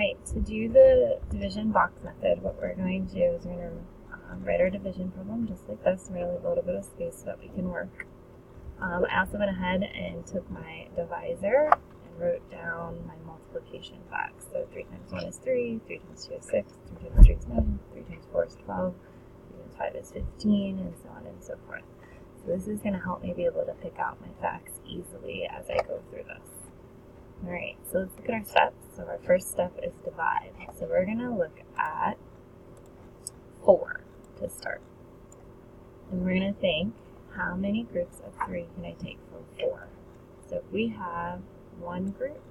Alright, to do the division box method, what we're going to do is we're going to write our division problem just like this. We're going to leave a little bit of space so that we can work. I also went ahead and took my divisor and wrote down my multiplication facts. So 3 times 1 is 3, 3 times 2 is 6, 3 times 3 is 9, 3 times 4 is 12, 3 times 5 is 15, and so on and so forth. So this is going to help me be able to pick out my facts easily as I go through this. Alright, so let's look at our steps. So our first step is divide. So we're going to look at 4 to start. And we're going to think, how many groups of 3 can I take from 4? So if we have one group,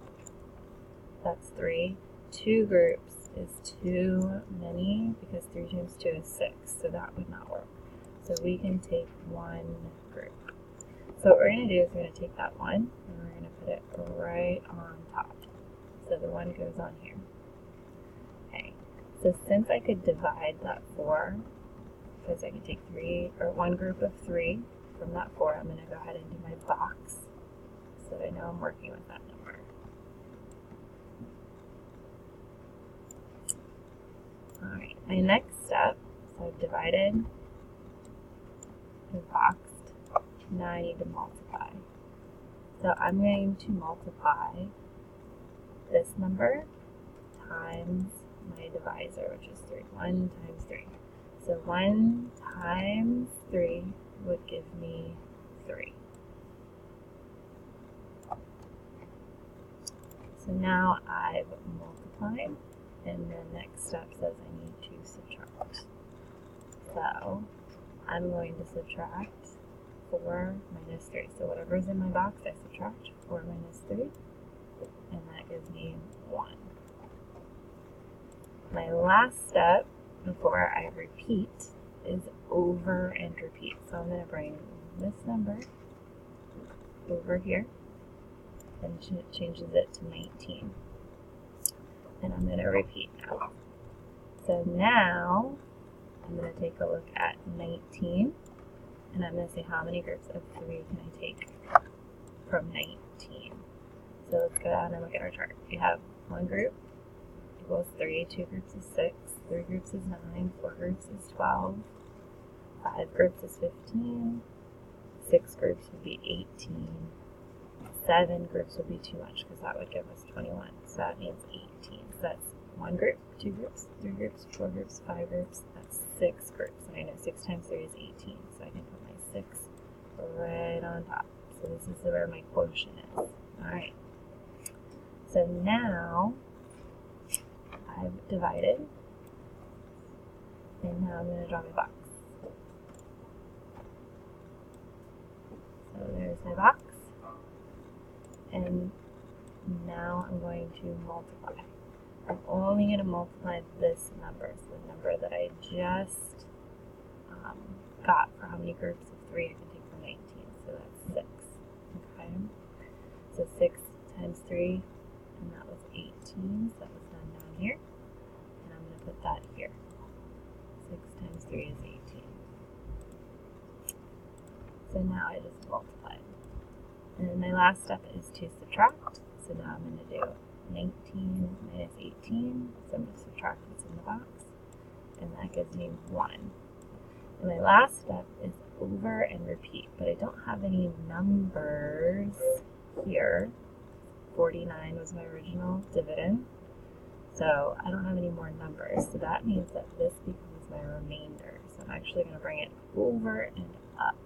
that's 3. 2 groups is too many because 3 times 2 is 6, so that would not work. So we can take one group. So what we're going to do is we're going to take that 1 and we're going to put it right on top. So the 1 goes on here. Okay, so since I could divide that 4, because I can take 1 group of 3 from that 4, I'm going to go ahead and do my box so that I know I'm working with that number. Alright, my next step, so I've divided and boxed. Now I need to multiply. So I'm going to multiply this number times my divisor, which is 3. 1 times 3. So 1 times 3 would give me 3. So now I've multiplied, and the next step says I need to subtract. So I'm going to subtract 4 minus 3. So whatever's in my box, I subtract 4 minus 3, and that gives me 1. My last step before I repeat is over and repeat. So I'm going to bring this number over here, and it changes it to 19. And I'm going to repeat now. So now I'm going to take a look at 19. And I'm going to say how many groups of 3 can I take from 19. So let's go down and look at our chart. We have 1 group equals 3, 2 groups is 6, 3 groups is 9, 4 groups is 12, 5 groups is 15, 6 groups would be 18, 7 groups would be too much because that would give us 21. So that means 18. So that's 1 group, 2 groups, 3 groups, 4 groups, 5 groups. That's 6 groups. And I know 6 times 3 is 18. So I can put my 6 right on top. So this is where my quotient is. Alright. So now I've divided. And now I'm going to draw my box. So there's my box. And now I'm going to multiply. I'm only going to multiply this number, so the number that I just got for how many groups of 3 I can take from 19, so that's 6. Okay, so 6 times 3, and that was 18, so that was done down here, and I'm going to put that here. 6 times 3 is 18. So now I just multiplied. And then my last step is to subtract, so now I'm going to do 19 minus 18, so I'm going to subtract what's in the box, and that gives me 1. And my last step is over and repeat, but I don't have any numbers here. 49 was my original dividend, so I don't have any more numbers, so that means that this becomes my remainder. So I'm actually going to bring it over and up,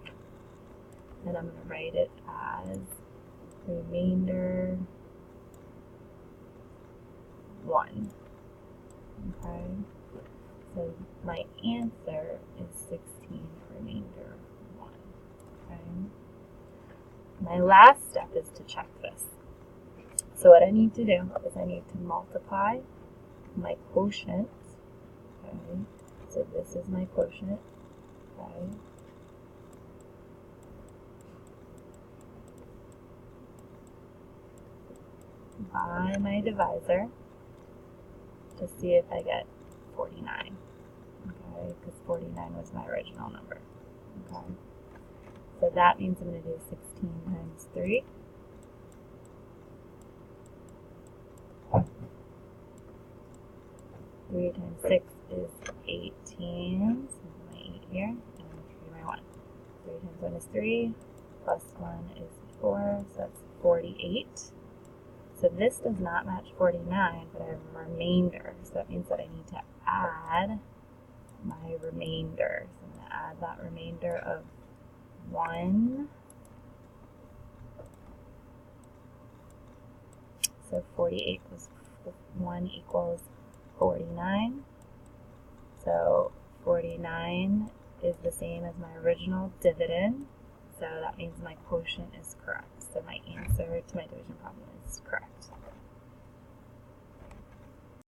and I'm going to write it as remainder 1. Okay, so my answer is 16 remainder 1. Okay, my last step is to check this. So what I need to do is I need to multiply my quotient. Okay, so this is my quotient. Okay, by my divisor to see if I get 49, okay, because 49 was my original number, okay. So that means I'm going to do 16 times 3, 3 times 6 is 18. So my 8 here, and 3 my 1. 3 times 1 is 3, plus 1 is 4, so that's 48. So this does not match 49, but I have a remainder. So that means that I need to add my remainder. So I'm going to add that remainder of 1. So 48 plus 1 equals 49. So 49 is the same as my original dividend. So that means my quotient is correct. So my answer to my division problem is correct.